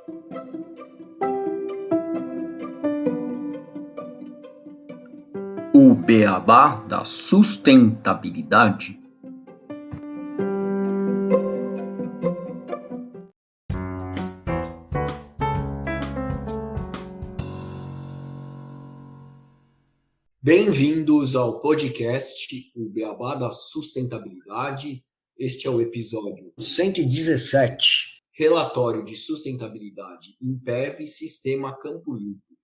O beabá da sustentabilidade. Bem-vindos ao podcast O Beabá da Sustentabilidade. Este é o episódio 117, Relatório de Sustentabilidade INPEV Sistema Campo Limpo.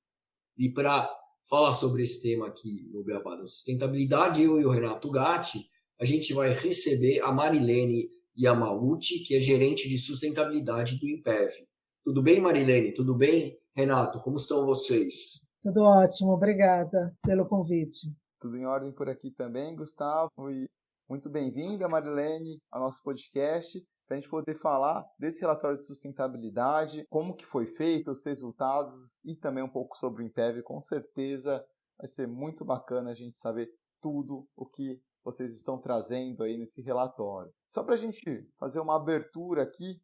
E para falar sobre esse tema aqui no Beabá da Sustentabilidade, eu e o Renato Gatti, a gente vai receber a Marilene Yamauchi, que é gerente de sustentabilidade do INPEV. Tudo bem, Marilene? Tudo bem, Renato? Como estão vocês? Tudo ótimo, obrigada pelo convite. Tudo em ordem por aqui também, Gustavo, e muito bem-vinda, Marilene, ao nosso podcast, para a gente poder falar desse relatório de sustentabilidade, como que foi feito, os resultados e também um pouco sobre o INPEV. Com certeza vai ser muito bacana a gente saber tudo o que vocês estão trazendo aí nesse relatório. Só para a gente fazer uma abertura aqui,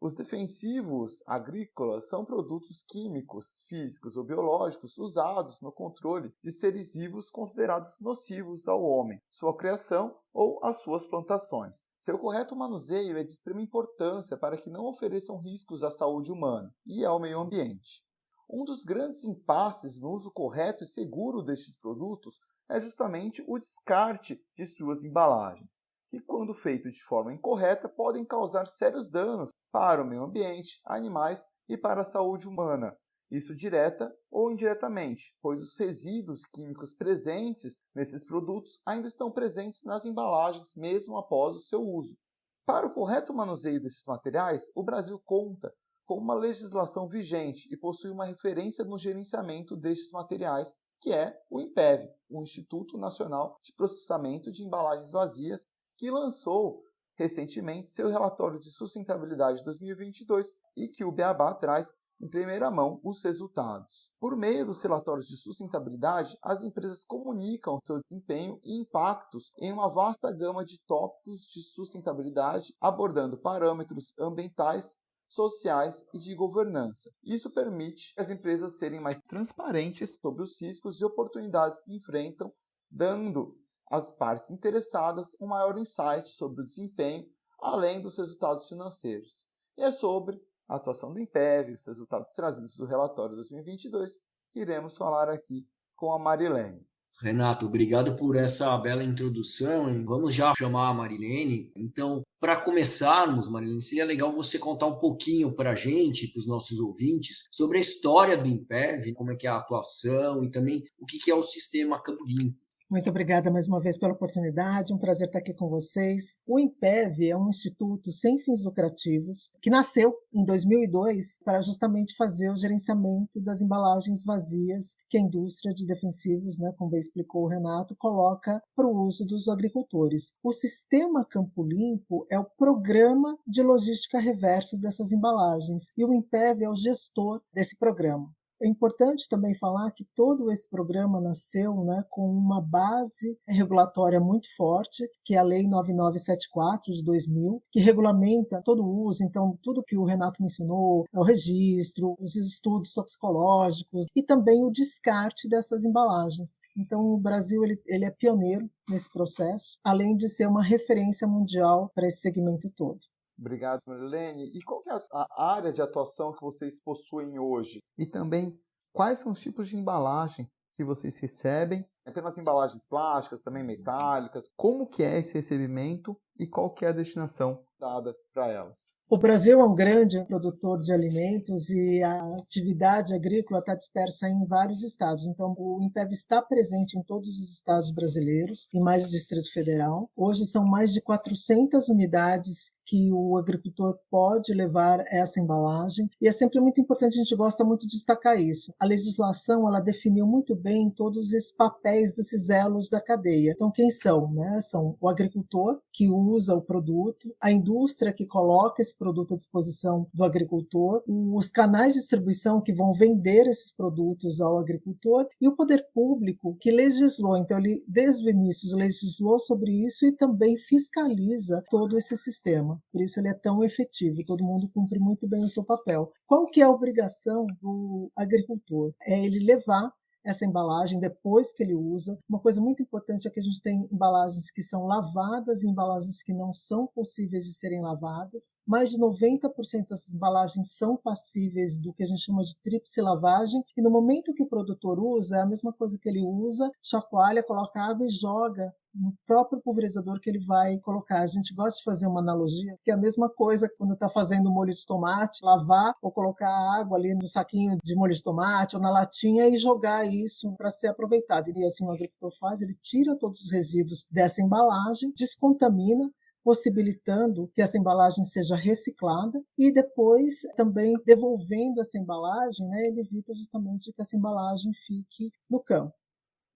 os defensivos agrícolas são produtos químicos, físicos ou biológicos usados no controle de seres vivos considerados nocivos ao homem, sua criação ou as suas plantações. Seu correto manuseio é de extrema importância para que não ofereçam riscos à saúde humana e ao meio ambiente. Um dos grandes impasses no uso correto e seguro destes produtos é justamente o descarte de suas embalagens, que, quando feito de forma incorreta, podem causar sérios danos para o meio ambiente, animais e para a saúde humana. Isso direta ou indiretamente, pois os resíduos químicos presentes nesses produtos ainda estão presentes nas embalagens mesmo após o seu uso. Para o correto manuseio desses materiais, o Brasil conta com uma legislação vigente e possui uma referência no gerenciamento destes materiais, que é o INPEV, o Instituto Nacional de Processamento de Embalagens Vazias, que lançou recentemente seu relatório de sustentabilidade 2022 e que o Beabá traz em primeira mão os resultados. Por meio dos relatórios de sustentabilidade, as empresas comunicam seu desempenho e impactos em uma vasta gama de tópicos de sustentabilidade, abordando parâmetros ambientais, sociais e de governança. Isso permite as empresas serem mais transparentes sobre os riscos e oportunidades que enfrentam, dando às partes interessadas um maior insight sobre o desempenho, além dos resultados financeiros. E é sobre a atuação do INPEV, os resultados trazidos do relatório 2022, que iremos falar aqui com a Marilene. Renato, obrigado por essa bela introdução. Hein? Vamos já chamar a Marilene. Então, para começarmos, Marilene, seria legal você contar um pouquinho para a gente, para os nossos ouvintes, sobre a história do INPEV, como é que é a atuação e também o que é o sistema Campo Limpo. Muito obrigada mais uma vez pela oportunidade, um prazer estar aqui com vocês. O INPEV é um instituto sem fins lucrativos que nasceu em 2002 para justamente fazer o gerenciamento das embalagens vazias que a indústria de defensivos, como bem explicou o Renato, coloca para o uso dos agricultores. O sistema Campo Limpo é o programa de logística reversa dessas embalagens e o INPEV é o gestor desse programa. É importante também falar que todo esse programa nasceu com uma base regulatória muito forte, que é a Lei 9974 de 2000, que regulamenta todo o uso, então tudo que o Renato mencionou, o registro, os estudos toxicológicos e também o descarte dessas embalagens. Então o Brasil ele é pioneiro nesse processo, além de ser uma referência mundial para esse segmento todo. Obrigado, Marilene. E qual que é a área de atuação que vocês possuem hoje? E também, quais são os tipos de embalagem que vocês recebem? Apenas embalagens plásticas, também metálicas. Como que é esse recebimento e qual que é a destinação dada para elas? O Brasil é um grande produtor de alimentos e a atividade agrícola está dispersa em vários estados. Então, o INPEV está presente em todos os estados brasileiros e mais o Distrito Federal. Hoje são mais de 400 unidades que o agricultor pode levar essa embalagem. E é sempre muito importante, a gente gosta muito de destacar isso. A legislação ela definiu muito bem todos esses papéis através desses elos da cadeia. Então, quem são? Né? São o agricultor, que usa o produto, a indústria que coloca esse produto à disposição do agricultor, os canais de distribuição que vão vender esses produtos ao agricultor e o poder público que legislou. Então, ele, desde o início, legislou sobre isso e também fiscaliza todo esse sistema. Por isso, ele é tão efetivo, todo mundo cumpre muito bem o seu papel. Qual que é a obrigação do agricultor? É ele levar essa embalagem depois que ele usa. Uma coisa muito importante é que a gente tem embalagens que são lavadas e embalagens que não são possíveis de serem lavadas. Mais de 90% dessas embalagens são passíveis do que a gente chama de tríplice lavagem, e no momento que o produtor usa, é a mesma coisa que ele usa, chacoalha, coloca água e joga no próprio pulverizador que ele vai colocar. A gente gosta de fazer uma analogia, que é a mesma coisa quando está fazendo molho de tomate, lavar ou colocar água ali no saquinho de molho de tomate ou na latinha e jogar isso para ser aproveitado. E assim o agricultor faz, ele tira todos os resíduos dessa embalagem, descontamina, possibilitando que essa embalagem seja reciclada e depois também devolvendo essa embalagem, né, ele evita justamente que essa embalagem fique no campo.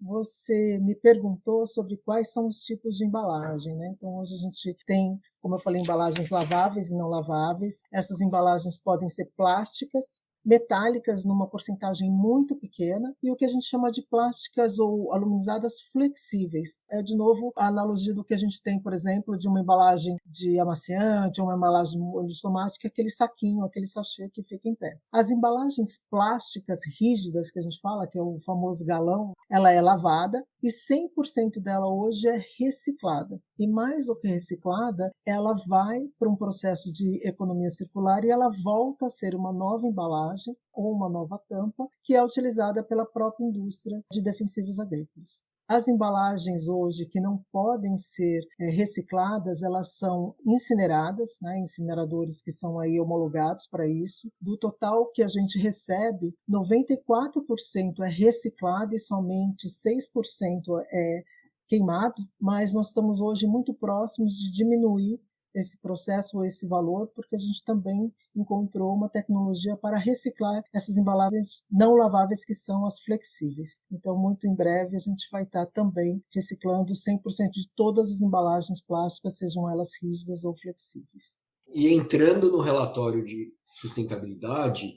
Você me perguntou sobre quais são os tipos de embalagem, né? Então, hoje a gente tem, como eu falei, embalagens laváveis e não laváveis. Essas embalagens podem ser plásticas, metálicas numa porcentagem muito pequena e o que a gente chama de plásticas ou aluminizadas flexíveis. É, de novo, a analogia do que a gente tem, por exemplo, de uma embalagem de amaciante ou uma embalagem de molho de tomate, que é aquele saquinho, aquele sachê que fica em pé. As embalagens plásticas rígidas, que a gente fala, que é o famoso galão, ela é lavada e 100% dela hoje é reciclada. E mais do que reciclada, ela vai para um processo de economia circular e ela volta a ser uma nova embalagem ou uma nova tampa que é utilizada pela própria indústria de defensivos agrícolas. As embalagens hoje que não podem ser recicladas, elas são incineradas, né, incineradores que são aí homologados para isso. Do total que a gente recebe, 94% é reciclado e somente 6% é queimado, mas nós estamos hoje muito próximos de diminuir esse processo ou esse valor, porque a gente também encontrou uma tecnologia para reciclar essas embalagens não laváveis, que são as flexíveis. Então, muito em breve, a gente vai estar também reciclando 100% de todas as embalagens plásticas, sejam elas rígidas ou flexíveis. E entrando no relatório de sustentabilidade,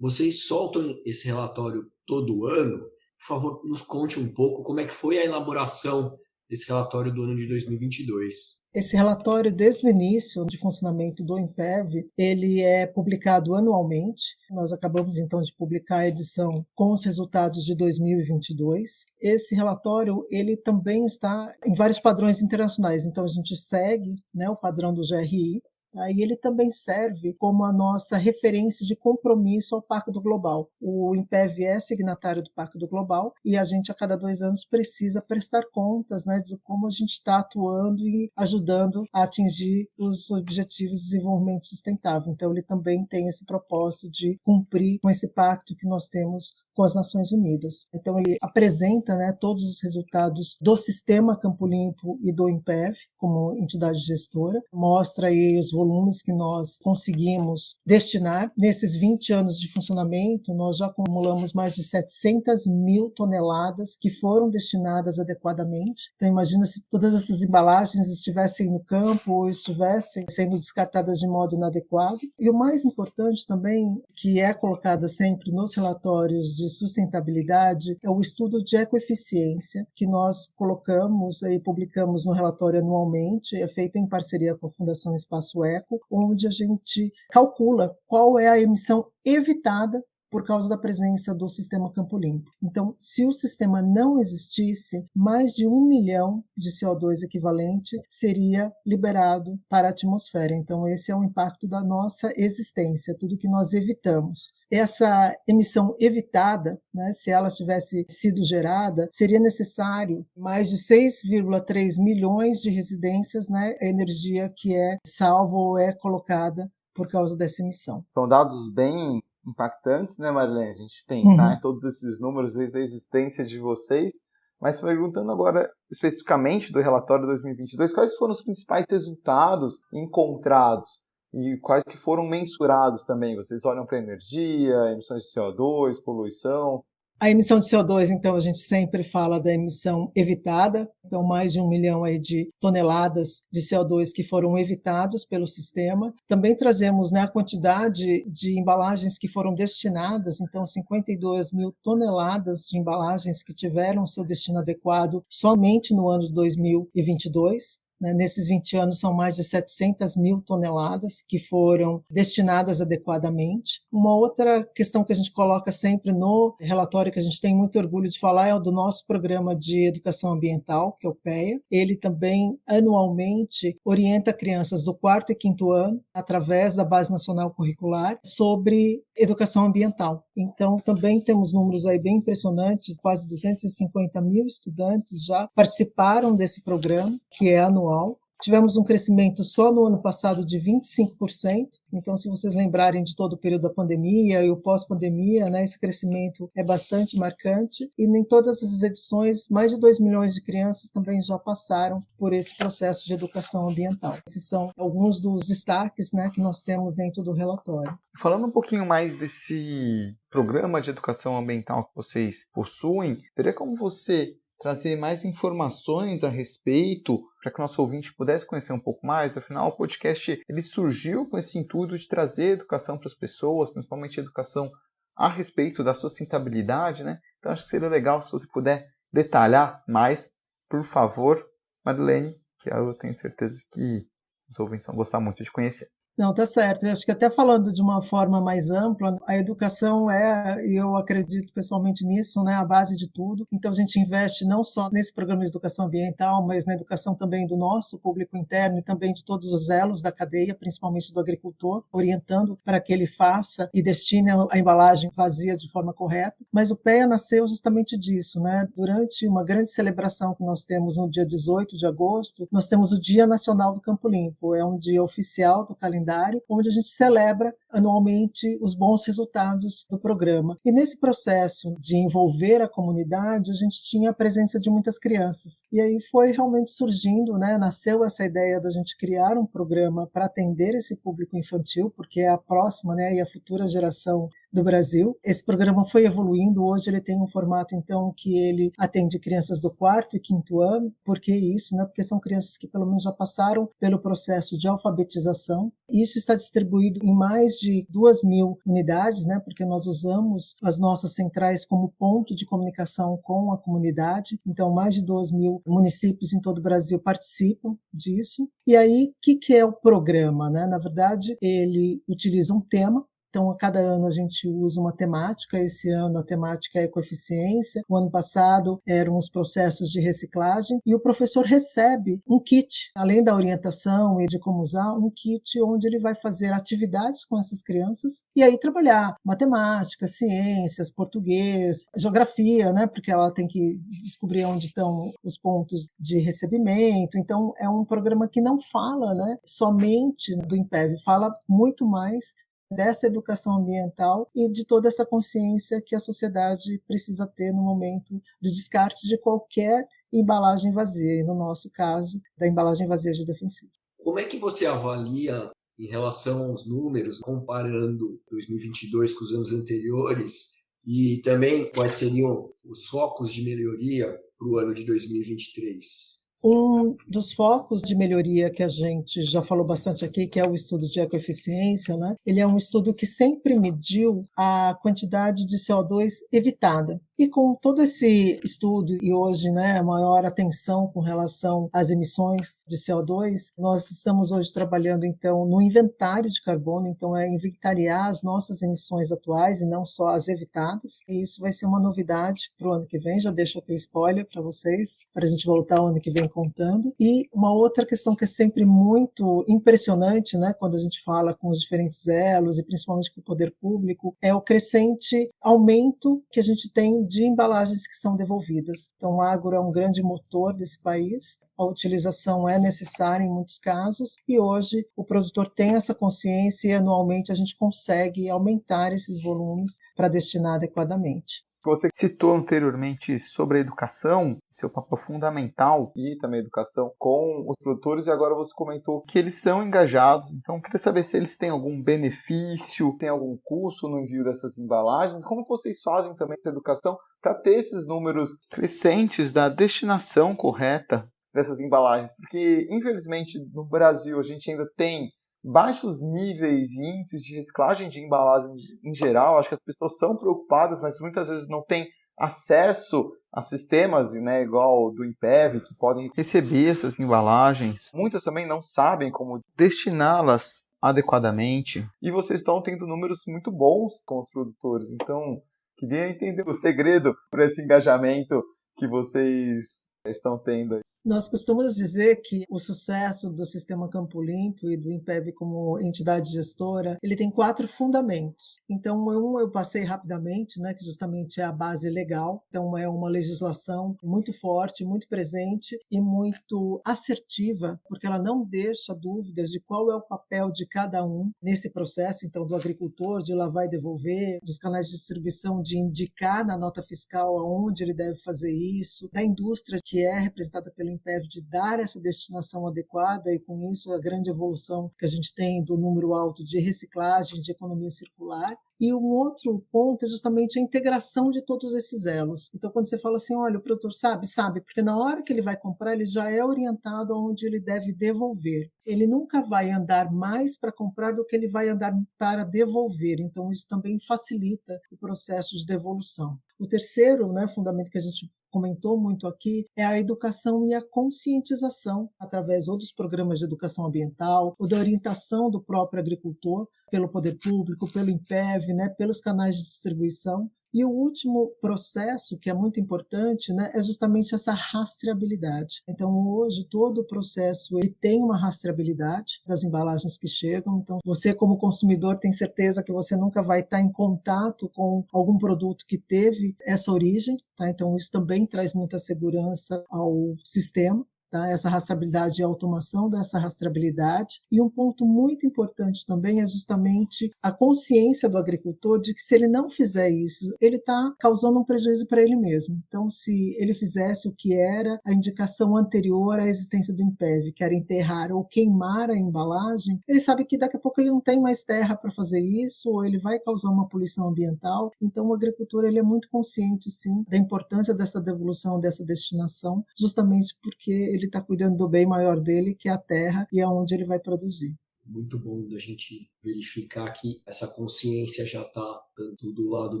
vocês soltam esse relatório todo ano. Por favor, nos conte um pouco como é que foi a elaboração desse relatório do ano de 2022. Esse relatório, desde o início de funcionamento do INPEV, ele é publicado anualmente. Nós acabamos, então, de publicar a edição com os resultados de 2022. Esse relatório, ele também está em vários padrões internacionais. Então, a gente segue, né, o padrão do GRI, e ele também serve como a nossa referência de compromisso ao Pacto Global. O INPEV é signatário do Pacto Global e a gente, a cada 2 anos, precisa prestar contas, né, de como a gente está atuando e ajudando a atingir os Objetivos de Desenvolvimento Sustentável. Então, ele também tem esse propósito de cumprir com esse pacto que nós temos com as Nações Unidas. Então, ele apresenta, né, todos os resultados do Sistema Campo Limpo e do INPEV, como entidade gestora, mostra aí os volumes que nós conseguimos destinar. Nesses 20 anos de funcionamento, nós já acumulamos mais de 700 mil toneladas que foram destinadas adequadamente. Então, imagina se todas essas embalagens estivessem no campo ou estivessem sendo descartadas de modo inadequado. E o mais importante também, que é colocada sempre nos relatórios de sustentabilidade, é o estudo de ecoeficiência que nós colocamos e publicamos no relatório anualmente, é feito em parceria com a Fundação Espaço Eco, onde a gente calcula qual é a emissão evitada por causa da presença do sistema Campo Limpo. Então, se o sistema não existisse, mais de 1 milhão de CO2 equivalente seria liberado para a atmosfera. Então, esse é o impacto da nossa existência, tudo que nós evitamos. Essa emissão evitada, né, se ela tivesse sido gerada, seria necessário mais de 6,3 milhões de residências, né, a energia que é salva ou é colocada por causa dessa emissão. São dados bem impactantes, né, Marilene? A gente pensar em todos esses números desde a existência de vocês, mas perguntando agora especificamente do relatório 2022, quais foram os principais resultados encontrados e quais que foram mensurados também? Vocês olham para energia, emissões de CO2, poluição? A emissão de CO2, então, a gente sempre fala da emissão evitada, então mais de 1 milhão aí de toneladas de CO2 que foram evitados pelo sistema. Também trazemos, né, a quantidade de embalagens que foram destinadas, então 52 mil toneladas de embalagens que tiveram seu destino adequado somente no ano de 2022. Nesses 20 anos, são mais de 700 mil toneladas que foram destinadas adequadamente. Uma outra questão que a gente coloca sempre no relatório, que a gente tem muito orgulho de falar, é o do nosso programa de educação ambiental, que é o PEA. Ele também, anualmente, orienta crianças do 4º e 5º ano, através da Base Nacional Curricular, sobre educação ambiental. Então, também temos números aí bem impressionantes, quase 250 mil estudantes já participaram desse programa, que é anual. Tivemos um crescimento só no ano passado de 25%, então se vocês lembrarem de todo o período da pandemia e o pós-pandemia, né, esse crescimento é bastante marcante, e em todas essas edições, mais de 2 milhões de crianças também já passaram por esse processo de educação ambiental. Esses são alguns dos destaques, né, que nós temos dentro do relatório. Falando um pouquinho mais desse programa de educação ambiental que vocês possuem, teria como você trazer mais informações a respeito, para que o nosso ouvinte pudesse conhecer um pouco mais? Afinal, o podcast ele surgiu com esse intuito de trazer educação para as pessoas, principalmente educação a respeito da sustentabilidade, né? Então, acho que seria legal se você puder detalhar mais, por favor, Marilene, que eu tenho certeza que os ouvintes vão gostar muito de conhecer. Não, tá certo. Eu acho que até falando de uma forma mais ampla, a educação e eu acredito pessoalmente nisso, né, a base de tudo. Então a gente investe não só nesse programa de educação ambiental, mas na educação também do nosso público interno e também de todos os elos da cadeia, principalmente do agricultor, orientando para que ele faça e destine a embalagem vazia de forma correta. Mas o PEA nasceu justamente disso, né? Durante uma grande celebração que nós temos no dia 18 de agosto, nós temos o Dia Nacional do Campo Limpo. É um dia oficial do calendário, onde a gente celebra anualmente os bons resultados do programa. E nesse processo de envolver a comunidade, a gente tinha a presença de muitas crianças. E aí foi realmente surgindo, né, nasceu essa ideia da gente criar um programa para atender esse público infantil, porque é a próxima, né, e a futura geração do Brasil. Esse programa foi evoluindo, hoje ele tem um formato, então, que ele atende crianças do 4º e 5º ano. Por que isso? Né? Porque são crianças que pelo menos já passaram pelo processo de alfabetização. Isso está distribuído em mais de 2 mil unidades, né? Porque nós usamos as nossas centrais como ponto de comunicação com a comunidade. Então, mais de 2 mil municípios em todo o Brasil participam disso. E aí, o que é o programa? Né? Na verdade, ele utiliza um tema. Então, a cada ano a gente usa uma temática. Esse ano a temática é ecoeficiência. O ano passado eram os processos de reciclagem. E o professor recebe um kit, além da orientação e de como usar, um kit onde ele vai fazer atividades com essas crianças e aí trabalhar matemática, ciências, português, geografia, né? Porque ela tem que descobrir onde estão os pontos de recebimento. Então, é um programa que não fala, né, somente do INPEV, fala muito mais dessa educação ambiental e de toda essa consciência que a sociedade precisa ter no momento de descarte de qualquer embalagem vazia, e no nosso caso, da embalagem vazia de defensivo. Como é que você avalia, em relação aos números, comparando 2022 com os anos anteriores, e também quais seriam os focos de melhoria para o ano de 2023? Um dos focos de melhoria que a gente já falou bastante aqui, que é o estudo de ecoeficiência, né? Ele é um estudo que sempre mediu a quantidade de CO2 evitada. E com todo esse estudo e hoje, né, a maior atenção com relação às emissões de CO2, nós estamos hoje trabalhando, então, no inventário de carbono, então é inventariar as nossas emissões atuais e não só as evitadas. E isso vai ser uma novidade para o ano que vem, já deixo aqui o spoiler para vocês, para a gente voltar o ano que vem contando. E uma outra questão que é sempre muito impressionante, né, quando a gente fala com os diferentes elos e principalmente com o poder público, é o crescente aumento que a gente tem de embalagens que são devolvidas. Então, o agro é um grande motor desse país, a utilização é necessária em muitos casos e hoje o produtor tem essa consciência e anualmente a gente consegue aumentar esses volumes para destinar adequadamente. Você citou anteriormente sobre a educação, seu papel fundamental e também a educação com os produtores, e agora você comentou que eles são engajados, então eu queria saber se eles têm algum benefício, tem algum custo no envio dessas embalagens, como vocês fazem também essa educação para ter esses números crescentes da destinação correta dessas embalagens, porque infelizmente no Brasil a gente ainda tem baixos níveis e índices de reciclagem de embalagens em geral. Acho que as pessoas são preocupadas, mas muitas vezes não têm acesso a sistemas, né, igual do INPEV, que podem receber essas embalagens. Muitas também não sabem como destiná-las adequadamente. E vocês estão tendo números muito bons com os produtores. Então, queria entender o segredo para esse engajamento que vocês estão tendo aí. Nós costumamos dizer que o sucesso do Sistema Campo Limpo e do INPEV como entidade gestora, ele tem 4 fundamentos. Então, eu passei rapidamente, né, que justamente é a base legal. Então, é uma legislação muito forte, muito presente e muito assertiva, porque ela não deixa dúvidas de qual é o papel de cada um nesse processo, então, do agricultor, de lavar e devolver, dos canais de distribuição, de indicar na nota fiscal aonde ele deve fazer isso, da indústria, que é representada pelo INPEV, de dar essa destinação adequada, e com isso a grande evolução que a gente tem do número alto de reciclagem, de economia circular. E um outro ponto é justamente a integração de todos esses elos. Então, quando você fala assim, olha, o produtor sabe, porque na hora que ele vai comprar, ele já é orientado aonde ele deve devolver. Ele nunca vai andar mais para comprar do que ele vai andar para devolver. Então, isso também facilita o processo de devolução. O terceiro, né, fundamento que a gente comentou muito aqui, é a educação e a conscientização, através ou dos programas de educação ambiental, ou da orientação do próprio agricultor, pelo poder público, pelo INPEV, né, pelos canais de distribuição. E o último processo, que é muito importante, né, é justamente essa rastreabilidade. Então, hoje, todo o processo ele tem uma rastreabilidade das embalagens que chegam. Então, você, como consumidor, tem certeza que você nunca vai estar em contato com algum produto que teve essa origem. Tá? Então, isso também traz muita segurança ao sistema. Tá? Essa rastreabilidade e a automação dessa rastreabilidade. E um ponto muito importante também é justamente a consciência do agricultor de que se ele não fizer isso, ele está causando um prejuízo para ele mesmo. Então, se ele fizesse o que era a indicação anterior à existência do INPEV, que era enterrar ou queimar a embalagem, ele sabe que daqui a pouco ele não tem mais terra para fazer isso, ou ele vai causar uma poluição ambiental. Então, o agricultor ele é muito consciente, sim, da importância dessa devolução, dessa destinação, justamente porque ele está cuidando do bem maior dele, que é a terra, e aonde ele vai produzir. Muito bom da gente verificar que essa consciência já está tanto do lado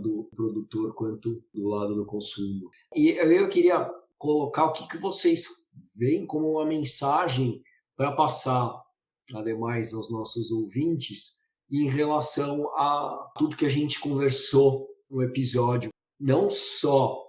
do produtor quanto do lado do consumo. E eu queria colocar o que vocês veem como uma mensagem para passar, ademais, aos nossos ouvintes, em relação a tudo que a gente conversou no episódio, não só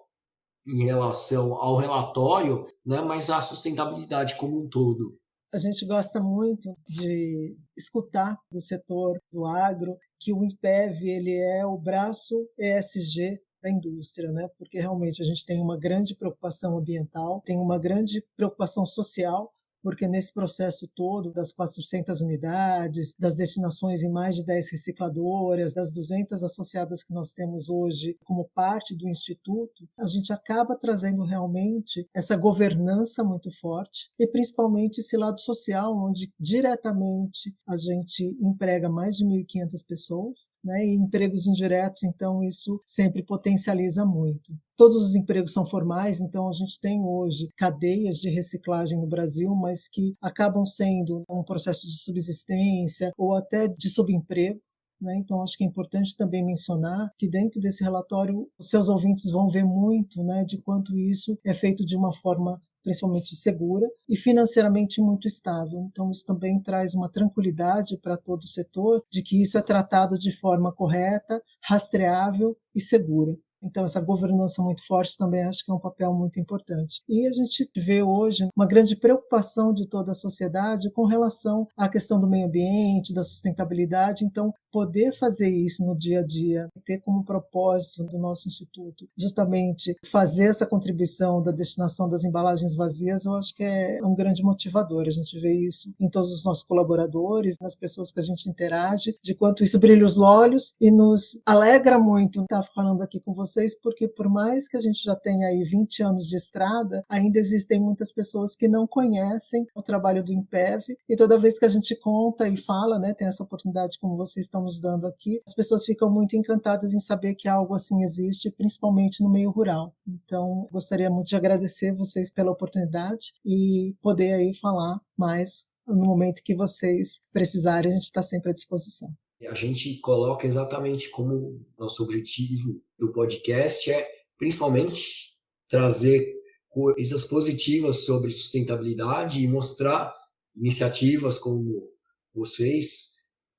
em relação ao relatório, né, mas à sustentabilidade como um todo. A gente gosta muito de escutar do setor do agro que o INPEV ele é o braço ESG da indústria, né? Porque realmente a gente tem uma grande preocupação ambiental, tem uma grande preocupação social, porque nesse processo todo das 400 unidades, das destinações em mais de 10 recicladoras, das 200 associadas que nós temos hoje como parte do Instituto, a gente acaba trazendo realmente essa governança muito forte e principalmente esse lado social, onde diretamente a gente emprega mais de 1.500 pessoas, né? E empregos indiretos, então isso sempre potencializa muito. Todos os empregos são formais, então a gente tem hoje cadeias de reciclagem no Brasil, mas que acabam sendo um processo de subsistência ou até de subemprego. Né? Então, acho que é importante também mencionar que dentro desse relatório os seus ouvintes vão ver muito, né, de quanto isso é feito de uma forma principalmente segura e financeiramente muito estável. Então, isso também traz uma tranquilidade para todo o setor de que isso é tratado de forma correta, rastreável e segura. Então, essa governança muito forte também acho que é um papel muito importante. E a gente vê hoje uma grande preocupação de toda a sociedade com relação à questão do meio ambiente, da sustentabilidade. Então, poder fazer isso no dia a dia, ter como propósito do nosso instituto justamente fazer essa contribuição da destinação das embalagens vazias, eu acho que é um grande motivador. A gente vê isso em todos os nossos colaboradores, nas pessoas que a gente interage, de quanto isso brilha os olhos e nos alegra muito estar falando aqui com vocês, porque por mais que a gente já tenha aí 20 anos de estrada, ainda existem muitas pessoas que não conhecem o trabalho do INPEV, e toda vez que a gente conta e fala, né, tem essa oportunidade como vocês estão nos dando aqui, as pessoas ficam muito encantadas em saber que algo assim existe, principalmente no meio rural. Então, gostaria muito de agradecer vocês pela oportunidade e poder aí falar mais no momento que vocês precisarem, a gente está sempre à disposição. A gente coloca exatamente como nosso objetivo do podcast é, principalmente, trazer coisas positivas sobre sustentabilidade e mostrar iniciativas como vocês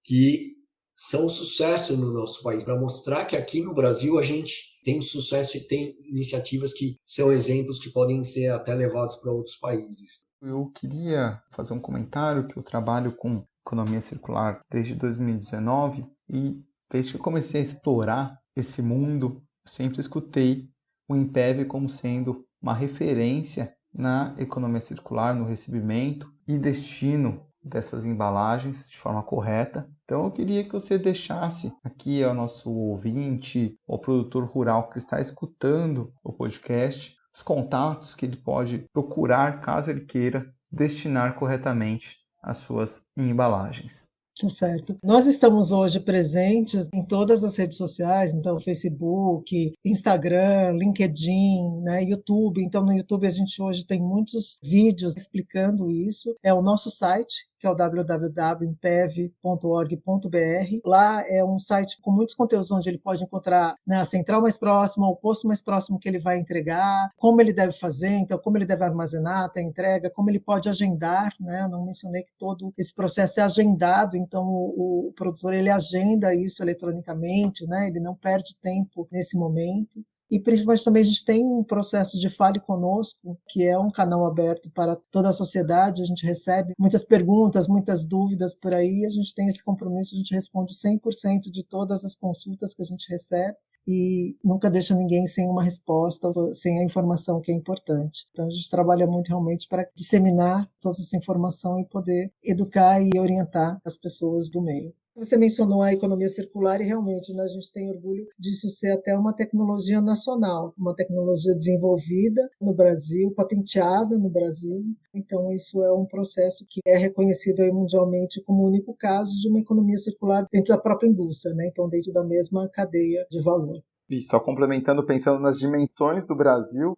que são um sucesso no nosso país, para mostrar que aqui no Brasil a gente tem sucesso e tem iniciativas que são exemplos que podem ser até levados para outros países. Eu queria fazer um comentário que eu trabalho com economia circular desde 2019 e desde que eu comecei a explorar esse mundo, sempre escutei o INPEV como sendo uma referência na economia circular, no recebimento e destino dessas embalagens de forma correta. Então eu queria que você deixasse aqui ao nosso ouvinte, ao produtor rural que está escutando o podcast, os contatos que ele pode procurar caso ele queira destinar corretamente as suas embalagens. Tá certo. Nós estamos hoje presentes em todas as redes sociais, então Facebook, Instagram, LinkedIn, né, YouTube. Então no YouTube a gente hoje tem muitos vídeos explicando isso. É o nosso site, que é o www.impev.org.br. Lá é um site com muitos conteúdos onde ele pode encontrar, né, a central mais próxima, o posto mais próximo que ele vai entregar, como ele deve fazer, então como ele deve armazenar até a entrega, como ele pode agendar, né? Eu não mencionei que todo esse processo é agendado, então o produtor ele agenda isso eletronicamente, né? Ele não perde tempo nesse momento. E principalmente também a gente tem um processo de Fale Conosco, que é um canal aberto para toda a sociedade, a gente recebe muitas perguntas, muitas dúvidas por aí, a gente tem esse compromisso, a gente responde 100% de todas as consultas que a gente recebe e nunca deixa ninguém sem uma resposta, sem a informação que é importante. Então a gente trabalha muito realmente para disseminar toda essa informação e poder educar e orientar as pessoas do meio. Você mencionou a economia circular e realmente, né, a gente tem orgulho disso ser até uma tecnologia nacional, uma tecnologia desenvolvida no Brasil, patenteada no Brasil. Então isso é um processo que é reconhecido aí mundialmente como o único caso de uma economia circular dentro da própria indústria, né? Então dentro da mesma cadeia de valor. E só complementando, pensando nas dimensões do Brasil,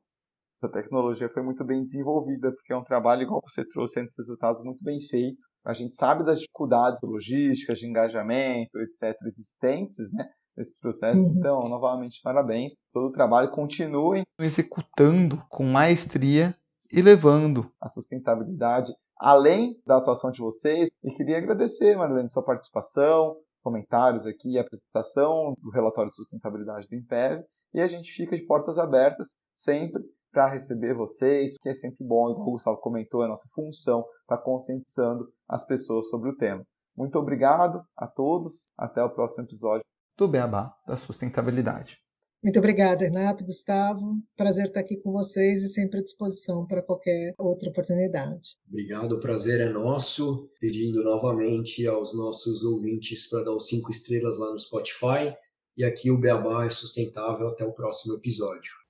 essa tecnologia foi muito bem desenvolvida, porque é um trabalho, igual você trouxe antes, resultados muito bem feito. A gente sabe das dificuldades logísticas, de engajamento, etc., existentes, né, nesse processo. Então, novamente, parabéns. Todo o trabalho continue executando com maestria e levando a sustentabilidade além da atuação de vocês. E queria agradecer, Marilene, sua participação, comentários aqui, a apresentação do relatório de sustentabilidade do INPEV. E a gente fica de portas abertas sempre para receber vocês, que é sempre bom, igual o Gustavo comentou, é a nossa função, estar conscientizando as pessoas sobre o tema. Muito obrigado a todos, até o próximo episódio do Beabá da Sustentabilidade. Muito obrigada, Renato, Gustavo. Prazer estar aqui com vocês e sempre à disposição para qualquer outra oportunidade. Obrigado, o prazer é nosso. Pedindo novamente aos nossos ouvintes para dar os 5 estrelas lá no Spotify. E aqui o Beabá é sustentável. Até o próximo episódio.